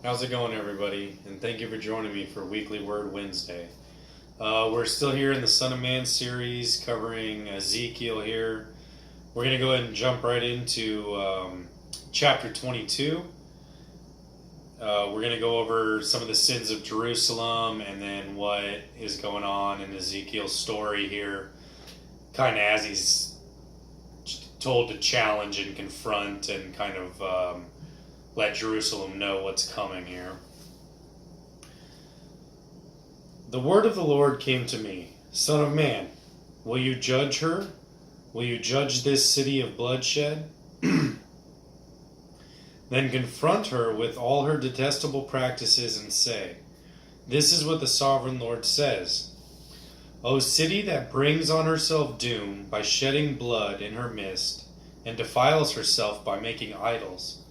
How's it going, everybody? And thank you for joining me for Weekly Word Wednesday. We're still here in the Son of Man series covering Ezekiel here. We're going to go ahead and jump right into chapter 22. We're going to go over some of the sins of Jerusalem and then what is going on in Ezekiel's story here, kind of as he's told to challenge and confront and kind of let Jerusalem know what's coming here. The word of the Lord came to me, Son of man, will you judge her? Will you judge this city of bloodshed? Then confront her with all her detestable practices and say, this is what the sovereign Lord says. O city that brings on herself doom by shedding blood in her midst, and defiles herself by making idols.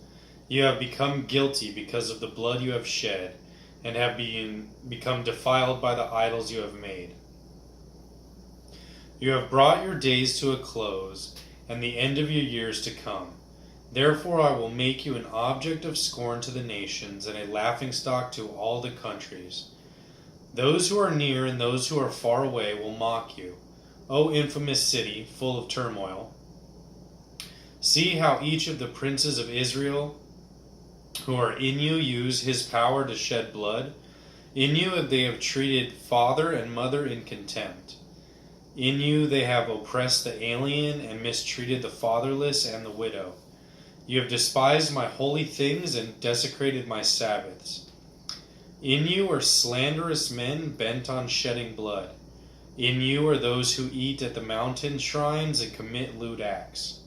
You have become guilty because of the blood you have shed, and have become defiled by the idols you have made. You have brought your days to a close, and the end of your years to come. Therefore I will make you an object of scorn to the nations, and a laughingstock to all the countries. Those who are near and those who are far away will mock you, O infamous city, full of turmoil. See how each of the princes of Israel who are in you use his power to shed blood. In you they have treated father and mother in contempt. In you they have oppressed the alien and mistreated the fatherless and the widow. You have despised my holy things and desecrated my Sabbaths. In you are slanderous men bent on shedding blood. In you are those who eat at the mountain shrines and commit lewd acts.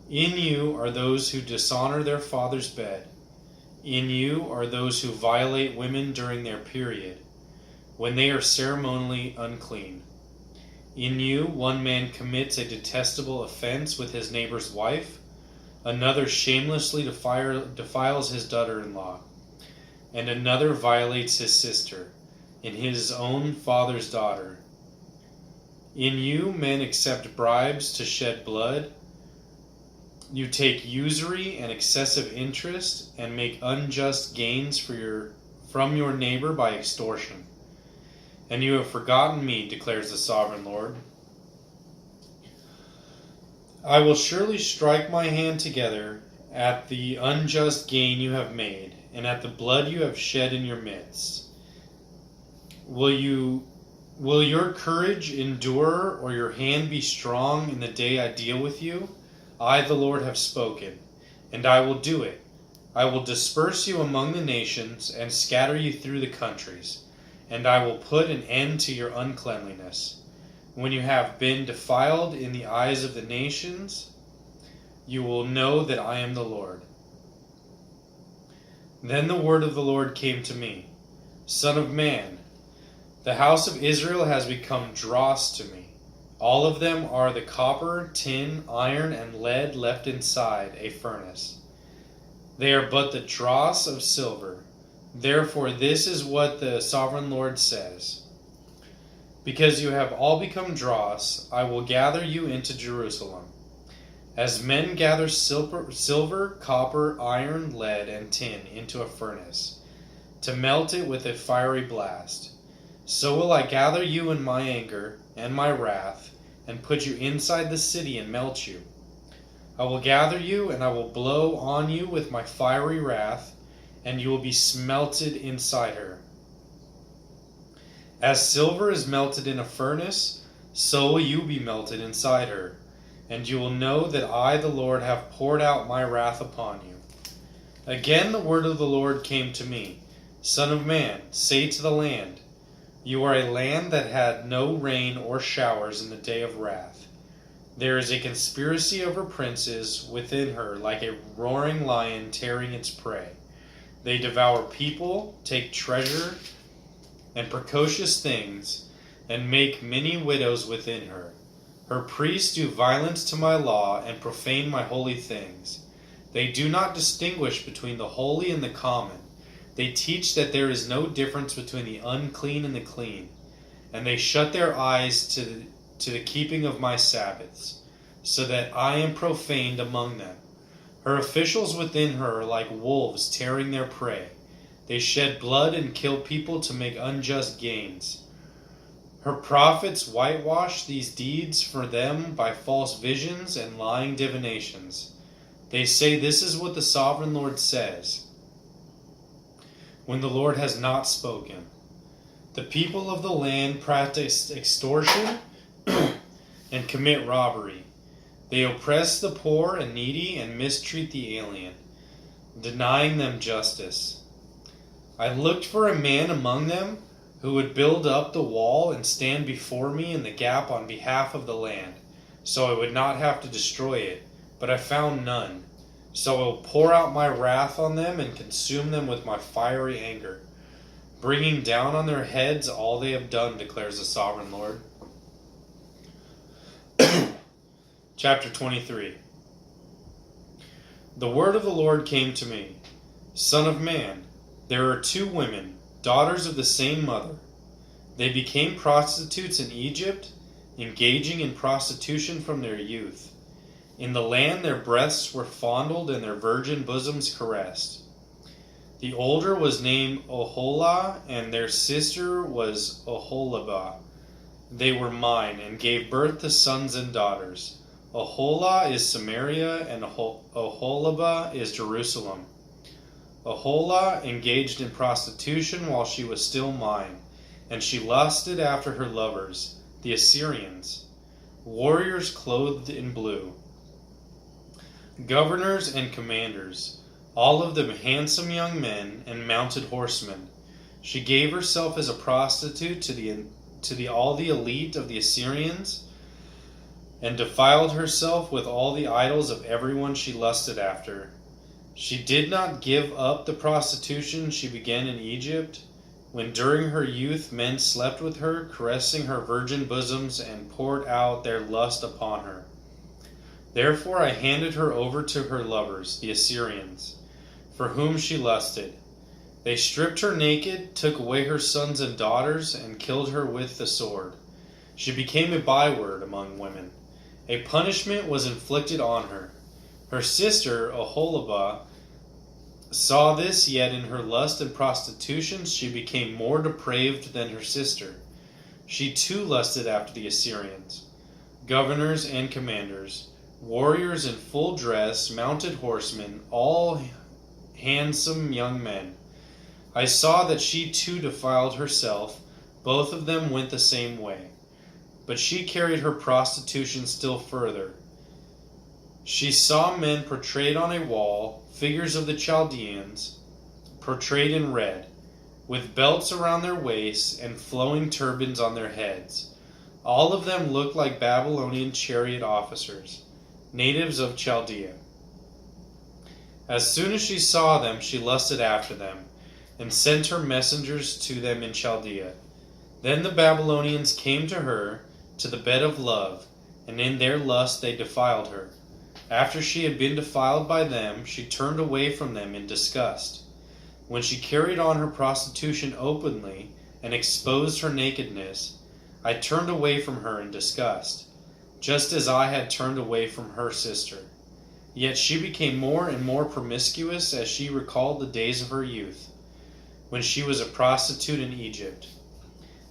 In you are those who dishonor their father's bed. In you are those who violate women during their period, when they are ceremonially unclean. In you one man commits a detestable offense with his neighbor's wife, another shamelessly defiles his daughter-in-law, and another violates his sister, in his own father's daughter. In you men accept bribes to shed blood. You take usury and excessive interest and make unjust gains from your neighbor by extortion. And you have forgotten me, declares the sovereign Lord. I will surely strike my hand together at the unjust gain you have made and at the blood you have shed in your midst. Will your courage endure, or your hand be strong in the day I deal with you? I, the Lord, have spoken, and I will do it. I will disperse you among the nations and scatter you through the countries, and I will put an end to your uncleanliness. When you have been defiled in the eyes of the nations, you will know that I am the Lord. Then the word of the Lord came to me, Son of man, the house of Israel has become dross to me. All of them are the copper, tin, iron, and lead left inside a furnace. They are but the dross of silver. Therefore this is what the sovereign Lord says. Because you have all become dross, I will gather you into Jerusalem. As men gather silver, copper, iron, lead, and tin into a furnace, to melt it with a fiery blast, so will I gather you in my anger and my wrath, and put you inside the city and melt you. I will gather you, and I will blow on you with my fiery wrath, and you will be smelted inside her. As silver is melted in a furnace, so will you be melted inside her, and you will know that I, the Lord, have poured out my wrath upon you. Again the word of the Lord came to me, Son of man, say to the land, you are a land that had no rain or showers in the day of wrath. There is a conspiracy of her princes within her, like a roaring lion tearing its prey. They devour people, take treasure and precocious things, and make many widows within her. Her priests do violence to my law and profane my holy things. They do not distinguish between the holy and the common. They teach that there is no difference between the unclean and the clean, and they shut their eyes to the keeping of my Sabbaths, so that I am profaned among them. Her officials within her are like wolves tearing their prey. They shed blood and kill people to make unjust gains. Her prophets whitewash these deeds for them by false visions and lying divinations. They say, "This is what the sovereign Lord says," when the Lord has not spoken. The people of the land practice extortion and commit robbery. They oppress the poor and needy and mistreat the alien, denying them justice. I looked for a man among them who would build up the wall and stand before me in the gap on behalf of the land, so I would not have to destroy it, but I found none. So I will pour out my wrath on them and consume them with my fiery anger, bringing down on their heads all they have done, declares the sovereign Lord. Chapter 23. The word of the Lord came to me, "Son of man, there are 2 women, daughters of the same mother. They became prostitutes in Egypt, engaging in prostitution from their youth. In the land their breasts were fondled and their virgin bosoms caressed. The older was named Oholah, and their sister was Oholibah. They were mine, and gave birth to sons and daughters. Oholah is Samaria, and Oholibah is Jerusalem. Oholah engaged in prostitution while she was still mine, and she lusted after her lovers, the Assyrians, warriors clothed in blue, governors and commanders, all of them handsome young men and mounted horsemen. She gave herself as a prostitute to all the elite of the Assyrians, and defiled herself with all the idols of everyone she lusted after. She did not give up the prostitution she began in Egypt, when during her youth men slept with her, caressing her virgin bosoms, and poured out their lust upon her. Therefore I handed her over to her lovers, the Assyrians, for whom she lusted. They stripped her naked, took away her sons and daughters, and killed her with the sword. She became a byword among women. A punishment was inflicted on her. Her sister, Oholibah, saw this, yet in her lust and prostitution she became more depraved than her sister. She too lusted after the Assyrians, governors and commanders, warriors in full dress, mounted horsemen, all handsome young men. I saw that she too defiled herself. Both of them went the same way. But she carried her prostitution still further. She saw men portrayed on a wall, figures of the Chaldeans, portrayed in red, with belts around their waists and flowing turbans on their heads. All of them looked like Babylonian chariot officers, natives of Chaldea. As soon as she saw them, she lusted after them, and sent her messengers to them in Chaldea. Then the Babylonians came to her, to the bed of love, and in their lust they defiled her. After she had been defiled by them, she turned away from them in disgust. When she carried on her prostitution openly and exposed her nakedness, I turned away from her in disgust, just as I had turned away from her sister. Yet she became more and more promiscuous as she recalled the days of her youth, when she was a prostitute in Egypt.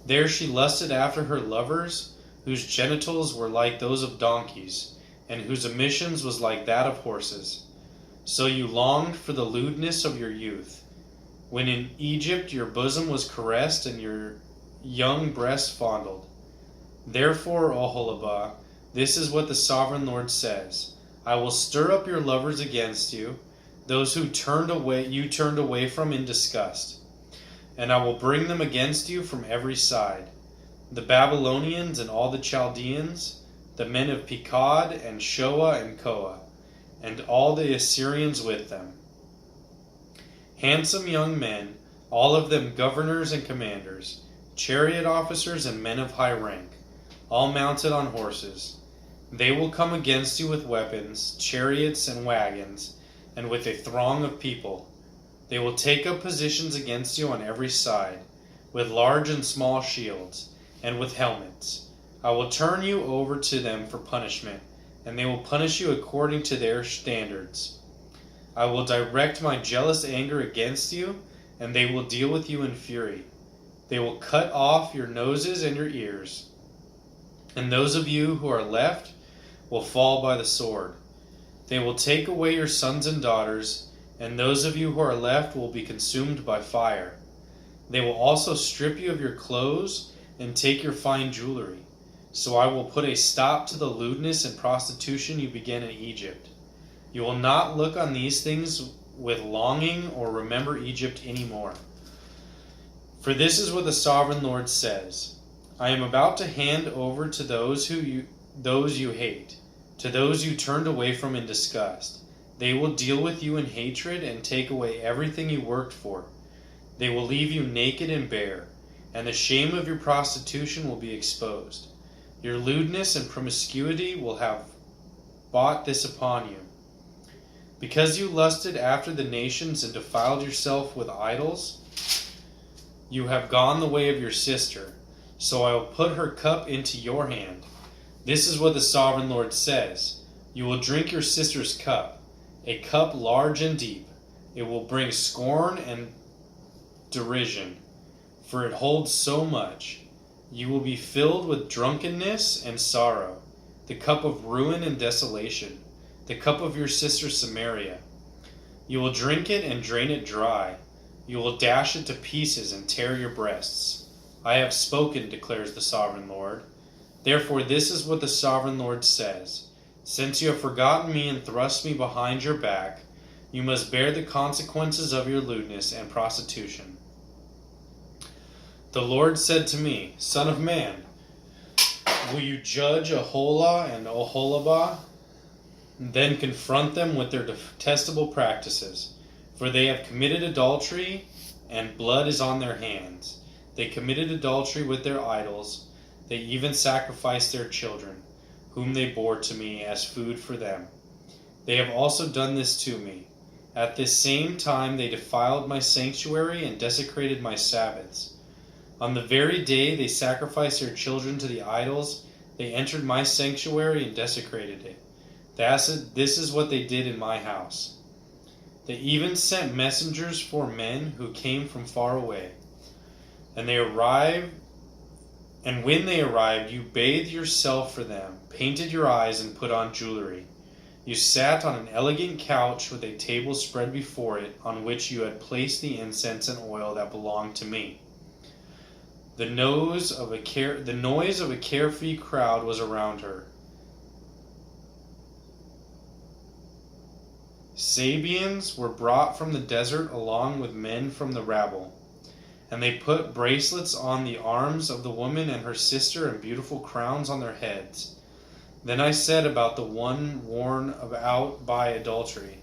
There she lusted after her lovers, whose genitals were like those of donkeys, and whose emissions was like that of horses. So you longed for the lewdness of your youth, when in Egypt your bosom was caressed and your young breast fondled. Therefore, Oholibah, this is what the sovereign Lord says: I will stir up your lovers against you, those who you turned away from in disgust, and I will bring them against you from every side, the Babylonians and all the Chaldeans, the men of Pekod and Shoa and Koa, and all the Assyrians with them. Handsome young men, all of them governors and commanders, chariot officers and men of high rank, all mounted on horses. They will come against you with weapons, chariots and wagons, and with a throng of people. They will take up positions against you on every side, with large and small shields, and with helmets. I will turn you over to them for punishment, and they will punish you according to their standards. I will direct my jealous anger against you, and they will deal with you in fury. They will cut off your noses and your ears, and those of you who are left will fall by the sword. They will take away your sons and daughters, and those of you who are left will be consumed by fire. They will also strip you of your clothes and take your fine jewelry. So I will put a stop to the lewdness and prostitution you began in Egypt. You will not look on these things with longing or remember Egypt anymore. For this is what the Sovereign Lord says: I am about to hand over to those you hate, to those you turned away from in disgust. They will deal with you in hatred and take away everything you worked for. They will leave you naked and bare, and the shame of your prostitution will be exposed. Your lewdness and promiscuity will have brought this upon you. Because you lusted after the nations and defiled yourself with idols, you have gone the way of your sister, so I will put her cup into your hand. This is what the Sovereign Lord says: you will drink your sister's cup, a cup large and deep. It will bring scorn and derision, for it holds so much. You will be filled with drunkenness and sorrow, the cup of ruin and desolation, the cup of your sister Samaria. You will drink it and drain it dry. You will dash it to pieces and tear your breasts. I have spoken, declares the Sovereign Lord. Therefore this is what the Sovereign Lord says: since you have forgotten me and thrust me behind your back, you must bear the consequences of your lewdness and prostitution. The Lord said to me, Son of man, will you judge Aholah and Oholibah? Then confront them with their detestable practices, for they have committed adultery, and blood is on their hands. They committed adultery with their idols. They even sacrificed their children, whom they bore to me as food for them. They have also done this to me. At this same time they defiled my sanctuary and desecrated my Sabbaths. On the very day they sacrificed their children to the idols, they entered my sanctuary and desecrated it. This is what they did in my house. They even sent messengers for men who came from far away. And when they arrived, you bathed yourself for them, painted your eyes, and put on jewelry. You sat on an elegant couch with a table spread before it, on which you had placed the incense and oil that belonged to me. The noise of a carefree crowd was around her. Sabeans were brought from the desert along with men from the rabble, and they put bracelets on the arms of the woman and her sister and beautiful crowns on their heads. Then I said about the one worn out by adultery,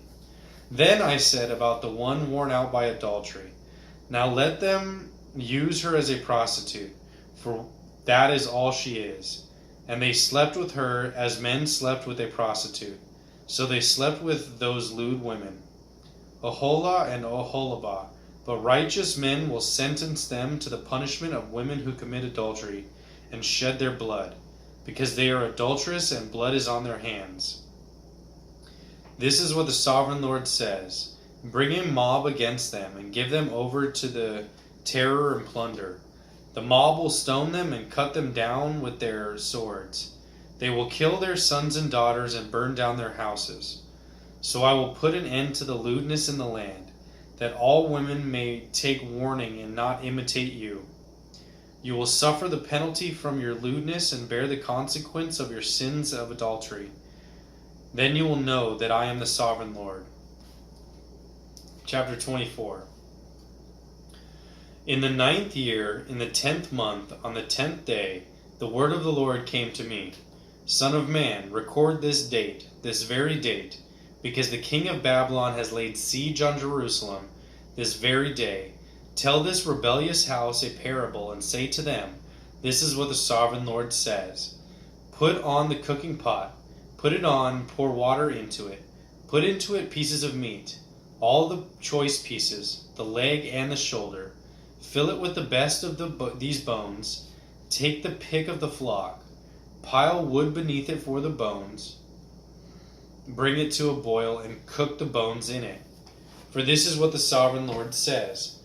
now let them use her as a prostitute, for that is all she is. And they slept with her as men slept with a prostitute. So they slept with those lewd women, Aholah and Oholibah. But righteous men will sentence them to the punishment of women who commit adultery and shed their blood, because they are adulterous and blood is on their hands. This is what the Sovereign Lord says: bring a mob against them and give them over to the terror and plunder. The mob will stone them and cut them down with their swords. They will kill their sons and daughters and burn down their houses. So I will put an end to the lewdness in the land, that all women may take warning and not imitate you. You will suffer the penalty from your lewdness and bear the consequence of your sins of adultery. Then you will know that I am the Sovereign Lord. Chapter 24. In the 9th year, in the 10th month, on the 10th day, the word of the Lord came to me. Son of man, record this date, this very date, because the king of Babylon has laid siege on Jerusalem this very day. Tell this rebellious house a parable and say to them, this is what the Sovereign Lord says. Put on the cooking pot, put it on, pour water into it, put into it pieces of meat, all the choice pieces, the leg and the shoulder. Fill it with the best of these bones. Take the pick of the flock. Pile wood beneath it for the bones. Bring it to a boil and cook the bones in it. For this is what the Sovereign Lord says.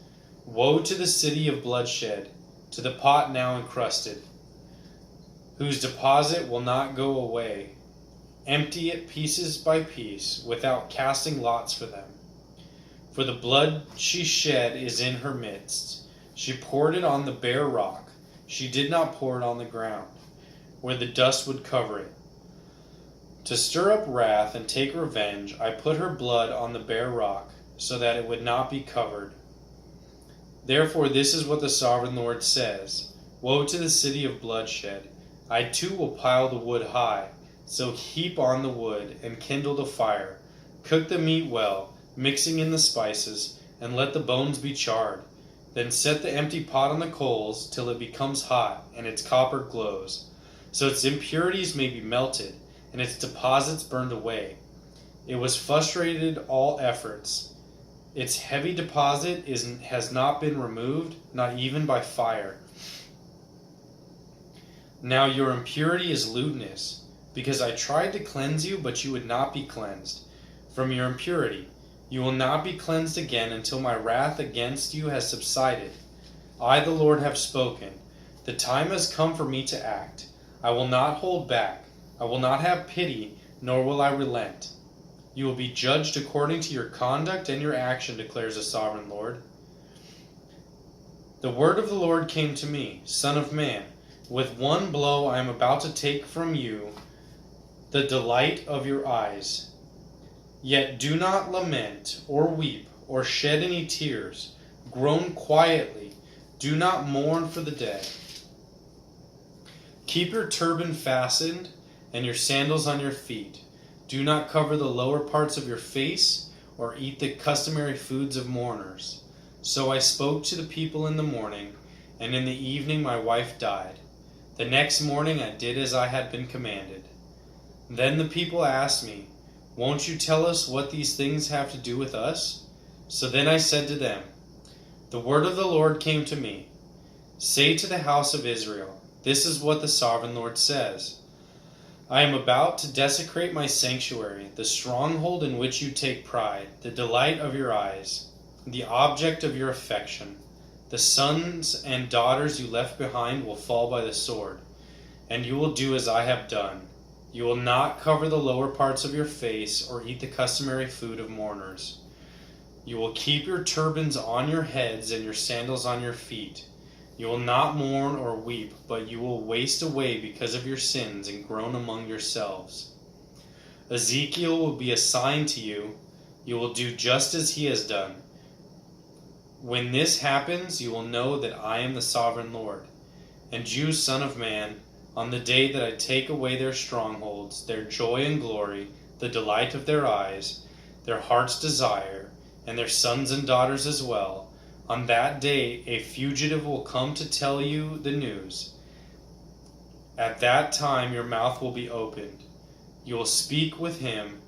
Woe to the city of bloodshed, to the pot now encrusted, whose deposit will not go away. Empty it pieces by piece, without casting lots for them. For the blood she shed is in her midst. She poured it on the bare rock. She did not pour it on the ground, where the dust would cover it. To stir up wrath and take revenge, I put her blood on the bare rock, so that it would not be covered. Therefore this is what the Sovereign Lord says. Woe to the city of bloodshed! I too will pile the wood high, so heap on the wood, and kindle the fire. Cook the meat well, mixing in the spices, and let the bones be charred. Then set the empty pot on the coals, till it becomes hot, and its copper glows, so its impurities may be melted, and its deposits burned away. It was frustrated all efforts. Its heavy deposit has not been removed, not even by fire. Now your impurity is lewdness, because I tried to cleanse you, but you would not be cleansed. From your impurity you will not be cleansed again until my wrath against you has subsided. I, the Lord, have spoken. The time has come for me to act. I will not hold back. I will not have pity, nor will I relent. You will be judged according to your conduct and your action, declares the Sovereign Lord. The word of the Lord came to me, Son of man, with one blow I am about to take from you the delight of your eyes. Yet do not lament, or weep, or shed any tears. Groan quietly. Do not mourn for the dead. Keep your turban fastened, and your sandals on your feet. Do not cover the lower parts of your face, or eat the customary foods of mourners. So I spoke to the people in the morning, and in the evening my wife died. The next morning I did as I had been commanded. Then the people asked me, Won't you tell us what these things have to do with us? So then I said to them, The word of the Lord came to me. Say to the house of Israel, This is what the Sovereign Lord says. I am about to desecrate my sanctuary, the stronghold in which you take pride, the delight of your eyes, the object of your affection. The sons and daughters you left behind will fall by the sword, and you will do as I have done. You will not cover the lower parts of your face or eat the customary food of mourners. You will keep your turbans on your heads and your sandals on your feet. You will not mourn or weep, but you will waste away because of your sins and groan among yourselves. Ezekiel will be a sign to you. You will do just as he has done. When this happens, you will know that I am the Sovereign Lord. And you, Son of man, on the day that I take away their strongholds, their joy and glory, the delight of their eyes, their heart's desire, and their sons and daughters as well, on that day a fugitive will come to tell you the news. At that time your mouth will be opened. You will speak with him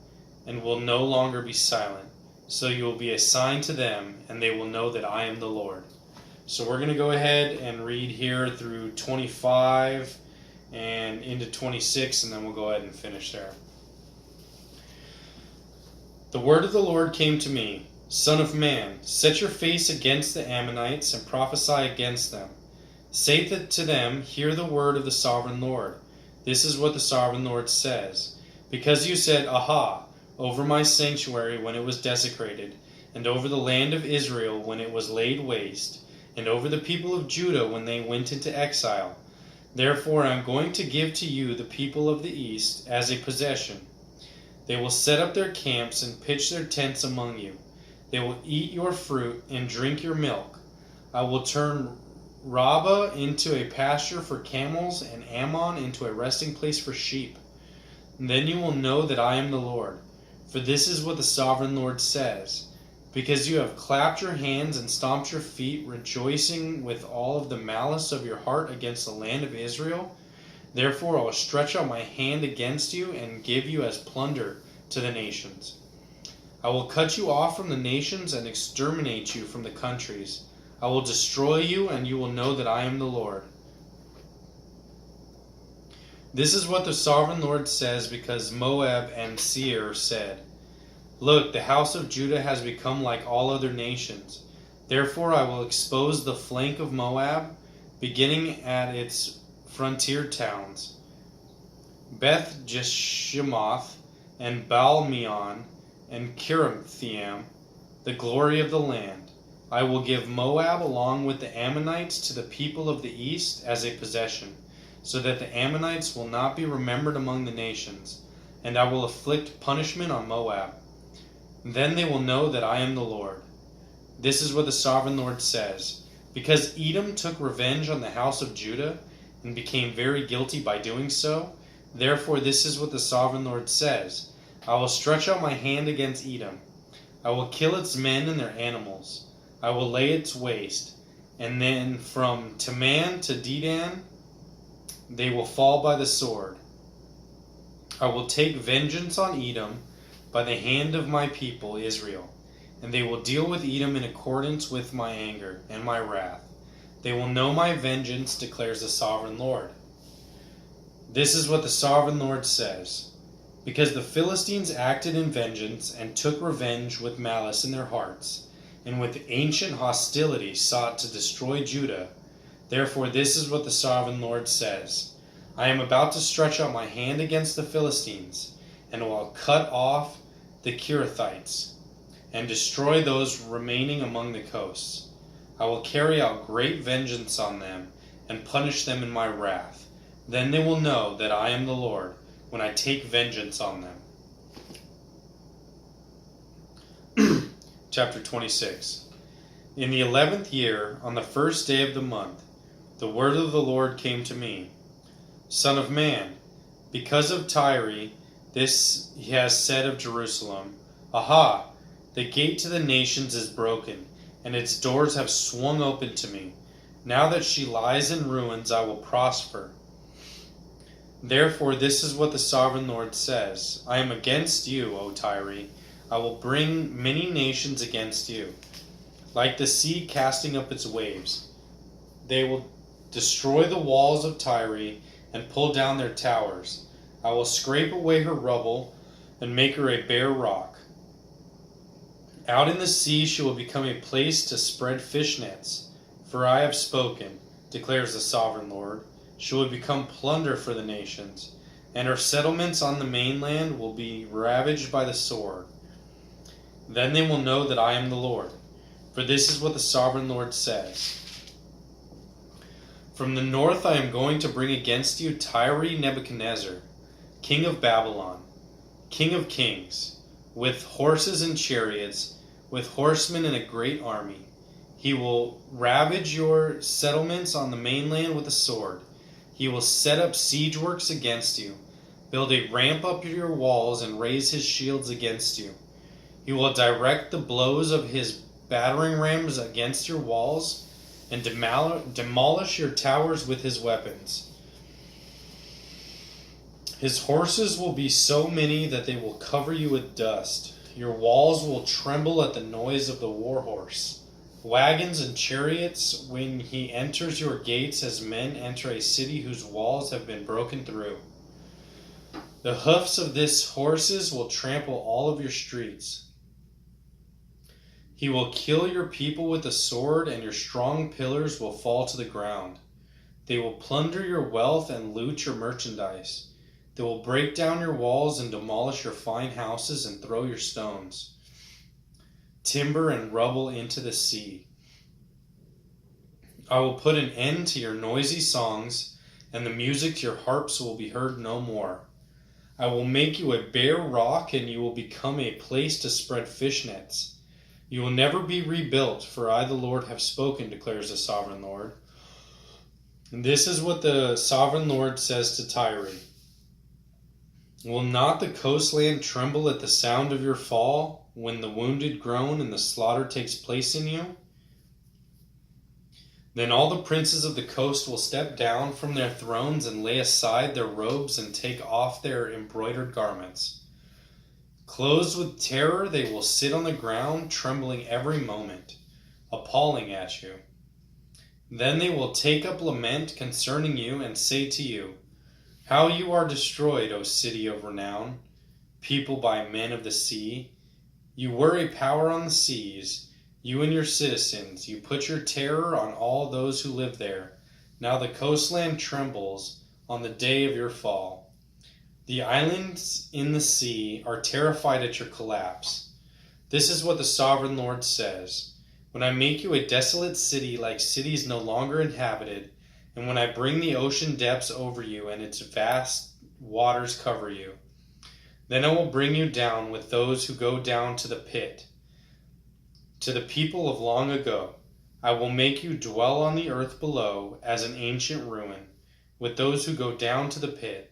and will no longer be silent. So you will be a sign to them, and they will know that I am the Lord. So we're going to go ahead and read here through 25 and into 26, and then we'll go ahead and finish there. The word of the Lord came to me, Son of man, set your face against the Ammonites and prophesy against them. Say to them, Hear the word of the Sovereign Lord. This is what the Sovereign Lord says. Because you said, Aha, over my sanctuary when it was desecrated, and over the land of Israel when it was laid waste, and over the people of Judah when they went into exile. Therefore I am going to give to you the people of the east as a possession. They will set up their camps and pitch their tents among you. They will eat your fruit and drink your milk. I will turn Rabbah into a pasture for camels and Ammon into a resting place for sheep. And then you will know that I am the Lord. For this is what the Sovereign Lord says. Because you have clapped your hands and stomped your feet, rejoicing with all of the malice of your heart against the land of Israel, therefore I will stretch out my hand against you and give you as plunder to the nations. I will cut you off from the nations and exterminate you from the countries. I will destroy you, and you will know that I am the Lord. This is what the Sovereign Lord says, because Moab and Seir said, Look, the house of Judah has become like all other nations. Therefore I will expose the flank of Moab, beginning at its frontier towns, Beth Jeshimoth, and Baal-meon, and Kirithaim, the glory of the land. I will give Moab along with the Ammonites to the people of the east as a possession, so that the Ammonites will not be remembered among the nations, and I will inflict punishment on Moab. Then they will know that I am the Lord. This is what the sovereign Lord says. Because Edom took revenge on the house of Judah, and became very guilty by doing so, therefore this is what the sovereign Lord says. I will stretch out my hand against Edom. I will kill its men and their animals. I will lay its waste. And then from Teman to Dedan, they will fall by the sword. I will take vengeance on Edom by the hand of my people Israel, and they will deal with Edom in accordance with my anger and my wrath. They will know my vengeance, declares the sovereign Lord. This is what the sovereign Lord says. Because the Philistines acted in vengeance and took revenge with malice in their hearts, and with ancient hostility sought to destroy Judah, therefore this is what the sovereign Lord says. I am about to stretch out my hand against the Philistines, and will cut off the Kirithites, and destroy those remaining among the coasts. I will carry out great vengeance on them, and punish them in my wrath. Then they will know that I am the Lord, when I take vengeance on them. Chapter 26. In the 11th year, on the first day of the month, the word of the Lord came to me. Son of man, because of Tyre, this he has said of Jerusalem, Aha! The gate to the nations is broken, and its doors have swung open to me. Now that she lies in ruins, I will prosper. Therefore this is what the sovereign Lord says. I am against you, O Tyre. I will bring many nations against you, like the sea casting up its waves. They will destroy the walls of Tyre and pull down their towers. I will scrape away her rubble and make her a bare rock. Out in the sea she will become a place to spread fish nets. For I have spoken, declares the sovereign Lord. She will become plunder for the nations, and her settlements on the mainland will be ravaged by the sword. Then they will know that I am the Lord. For this is what the sovereign Lord says. From the north I am going to bring against you Tyre Nebuchadnezzar, king of Babylon, king of kings, with horses and chariots, with horsemen and a great army. He will ravage your settlements on the mainland with a sword. He will set up siege works against you, build a ramp up your walls, and raise his shields against you. He will direct the blows of his battering rams against your walls, and demolish your towers with his weapons. His horses will be so many that they will cover you with dust. Your walls will tremble at the noise of the war horse. Wagons and chariots, when he enters your gates as men enter a city whose walls have been broken through. The hoofs of these horses will trample all of your streets. He will kill your people with the sword, and your strong pillars will fall to the ground. They will plunder your wealth and loot your merchandise. They will break down your walls and demolish your fine houses and throw your stones, timber and rubble into the sea. I will put an end to your noisy songs, and the music to your harps will be heard no more. I will make you a bare rock, and you will become a place to spread fish nets. You will never be rebuilt, for I, the Lord, have spoken, declares the sovereign Lord. And this is what the sovereign Lord says to Tyre. Will not the coastland tremble at the sound of your fall, when the wounded groan and the slaughter takes place in you? Then all the princes of the coast will step down from their thrones and lay aside their robes and take off their embroidered garments. Clothed with terror, they will sit on the ground, trembling every moment, appalling at you. Then they will take up lament concerning you and say to you, How you are destroyed, O city of renown, people by men of the sea. You were a power on the seas. you and your citizens. You put your terror on all those who live there. Now the coastland trembles on the day of your fall. The islands in the sea are terrified at your collapse. This is what the sovereign Lord says. When I make you a desolate city like cities no longer inhabited, and when I bring the ocean depths over you and its vast waters cover you, then I will bring you down with those who go down to the pit, to the people of long ago. I will make you dwell on the earth below as an ancient ruin, with those who go down to the pit,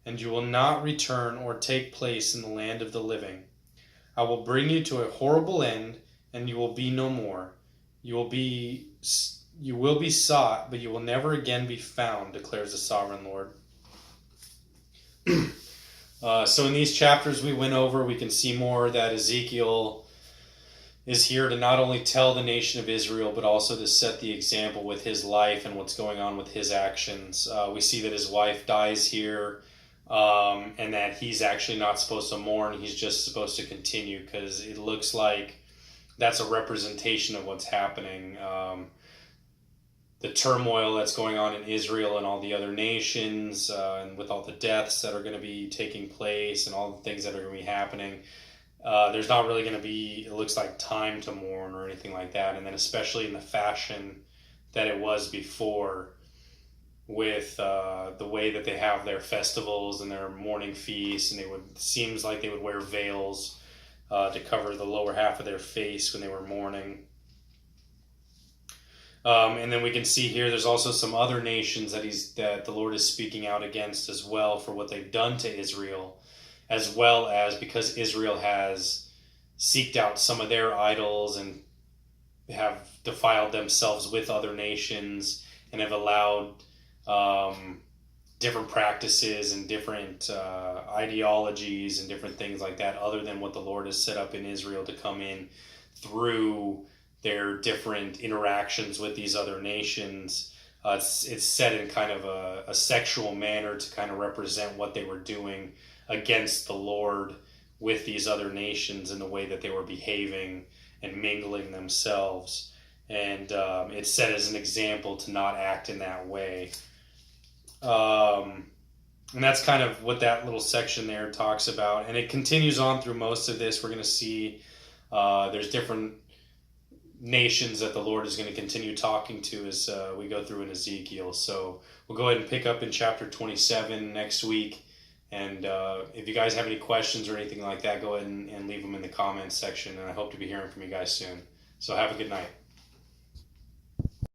and you will not return or take place in the land of the living. I will bring you to a horrible end, and you will be no more. You will be sought, but you will never again be found, declares the sovereign Lord. So in these chapters we went over, we can see more that Ezekiel is here to not only tell the nation of Israel, but also to set the example with his life and what's going on with his actions. We see that his wife dies here, and that he's actually not supposed to mourn. He's just supposed to continue, because it looks like that's a representation of what's happening. The turmoil that's going on in Israel and all the other nations, and with all the deaths that are going to be taking place and all the things that are going to be happening, there's not really going to be, it looks like, time to mourn or anything like that. And then especially in the fashion that it was before, with the way that they have their festivals and their mourning feasts, and seems like they would wear veils to cover the lower half of their face when they were mourning. And then we can see here there's also some other nations that the Lord is speaking out against as well, for what they've done to Israel, as well as because Israel has seeked out some of their idols and have defiled themselves with other nations, and have allowed different practices and different ideologies and different things like that, other than what the Lord has set up in Israel, to come in through their different interactions with these other nations. It's set in kind of a sexual manner to kind of represent what they were doing against the Lord with these other nations, in the way that they were behaving and mingling themselves. And it's set as an example to not act in that way. And that's kind of what that little section there talks about. And it continues on through most of this. We're going to see there's different nations that the Lord is going to continue talking to as we go through in Ezekiel. So we'll go ahead and pick up in chapter 27 next week. And if you guys have any questions or anything like that, go ahead and leave them in the comments section. And I hope to be hearing from you guys soon. So have a good night.